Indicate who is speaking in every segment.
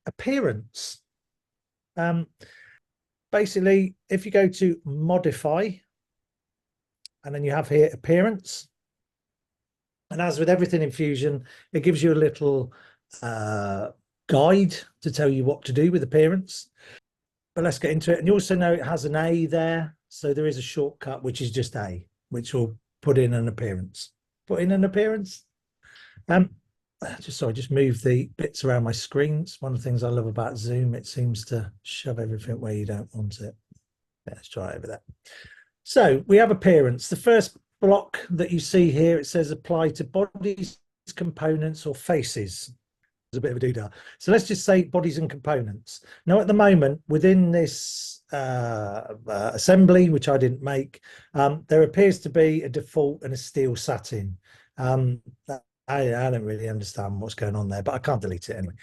Speaker 1: appearance. Basically, if you go to modify, and then you have here appearance, and as with everything in Fusion, it gives you a little guide to tell you what to do with appearance. But let's get into it. And you also know it has an A there, so there is a shortcut which is just A, which will put in an appearance. Put in an appearance. Just move the bits around my screen. It's one of the things I love about Zoom. It seems to shove everything where you don't want it. Let's try it over there. So we have appearance. The first block that you see here, it says apply to bodies, components, or faces. There's a bit of a doodah. So let's just say bodies and components. Now, at the moment, within this assembly, which I didn't make, there appears to be a default and a steel satin. I don't really understand what's going on there, but I can't delete it anyway.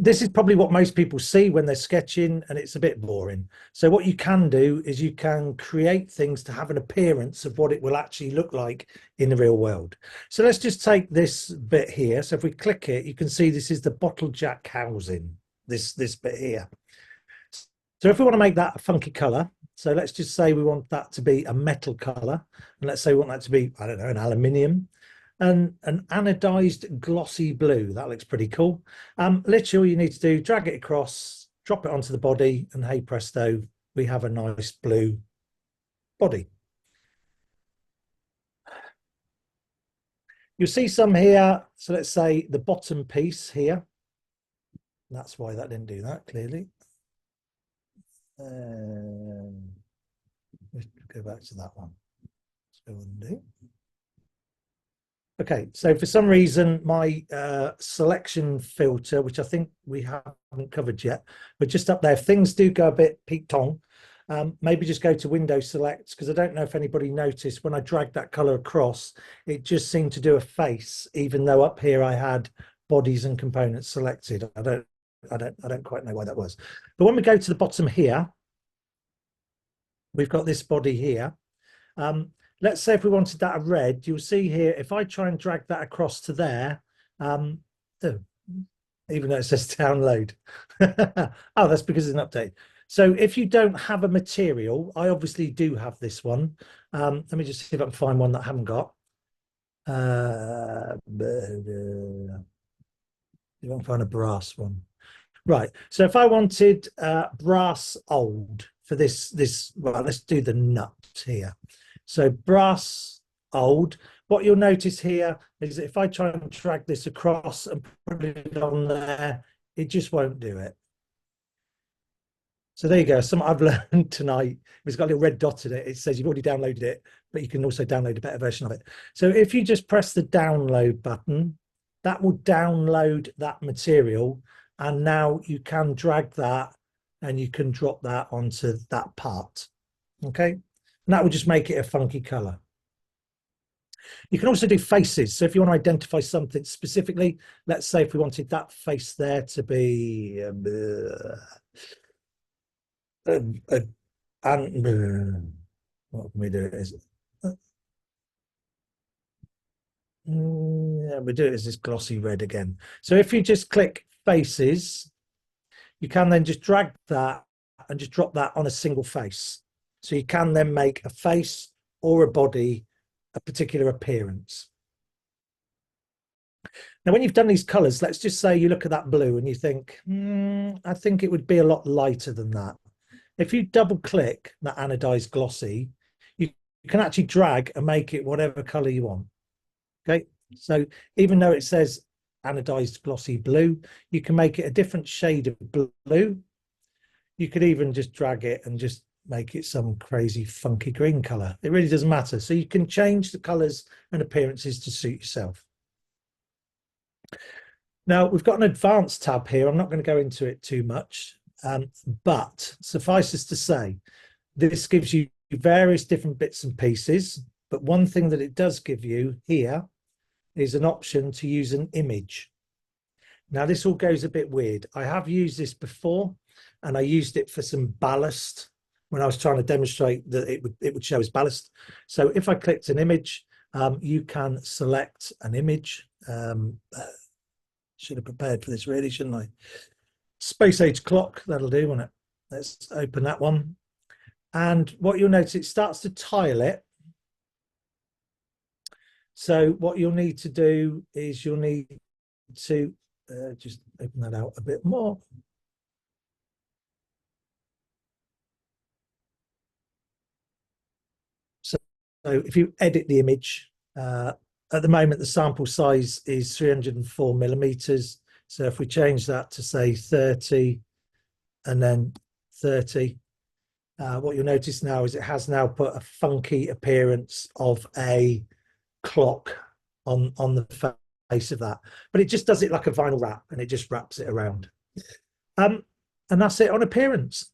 Speaker 1: This is probably what most people see when they're sketching, and it's a bit boring. So what you can do is you can create things to have an appearance of what it will actually look like in the real world. So let's just take this bit here. So if we click it, you can see this is the bottle jack housing, this bit here. So if we want to make that a funky color, so let's just say we want that to be a metal color, and let's say we want that to be, I don't know, an aluminium. And an anodized glossy blue. That looks pretty cool. Literally all you need to do, drag it across, drop it onto the body, and hey presto, we have a nice blue body. You'll see some here. So let's say the bottom piece here. That's why that didn't do that, clearly. Let's go back to that one. So undo. Okay, so for some reason, my selection filter, which I think we haven't covered yet, but just up there, if things do go a bit peak-tong, maybe just go to Window Select, because I don't know if anybody noticed when I dragged that color across, it just seemed to do a face, even though up here I had bodies and components selected. I don't quite know why that was. But when we go to the bottom here, we've got this body here. Let's say if we wanted that a red, you'll see here, if I try and drag that across to there, even though it says download. Oh, that's because it's an update. So if you don't have a material, I obviously do have this one. Let me just see if I can find one that I haven't got. You won't find a brass one. Right, so if I wanted brass old for this, well, let's do the nut here. So brass old, what you'll notice here is that if I try and drag this across and put it on there, it just won't do it. So there you go, something I've learned tonight. It's got a little red dot in it. It says you've already downloaded it, but you can also download a better version of it. So if you just press the download button, that will download that material. And now you can drag that and you can drop that onto that part. Okay. And that will just make it a funky color. You can also do faces. So if you want to identify something specifically, let's say if we wanted that face there to be what can we do? We do it as this glossy red again. So if you just click faces, you can then just drag that and just drop that on a single face. So you can then make a face or a body a particular appearance. Now, when you've done these colors, let's just say you look at that blue and you think, I think it would be a lot lighter than that. If you double click that anodized glossy, you can actually drag and make it whatever color you want. Okay, so even though it says anodized glossy blue, you can make it a different shade of blue. You could even just drag it and just make it some crazy funky green color. It really doesn't matter. So you can change the colors and appearances to suit yourself. Now we've got an advanced tab here. I'm not going to go into it too much, but suffice it to say, this gives you various different bits and pieces. But one thing that it does give you here is an option to use an image. Now this all goes a bit weird. I have used this before, and I used it for some ballast when I was trying to demonstrate that it would show as ballast. So if I clicked an image, you can select an image. Should have prepared for this really, shouldn't I? Space age clock, that'll do, won't it? Let's open that one. And what you'll notice, it starts to tile it. So what you'll need to do is you'll need to just open that out a bit more. So if you edit the image, at the moment, the sample size is 304 millimeters. So if we change that to say 30 and then 30, what you'll notice now is it has now put a funky appearance of a clock on the face of that, but it just does it like a vinyl wrap, and it just wraps it around. And that's it on appearance.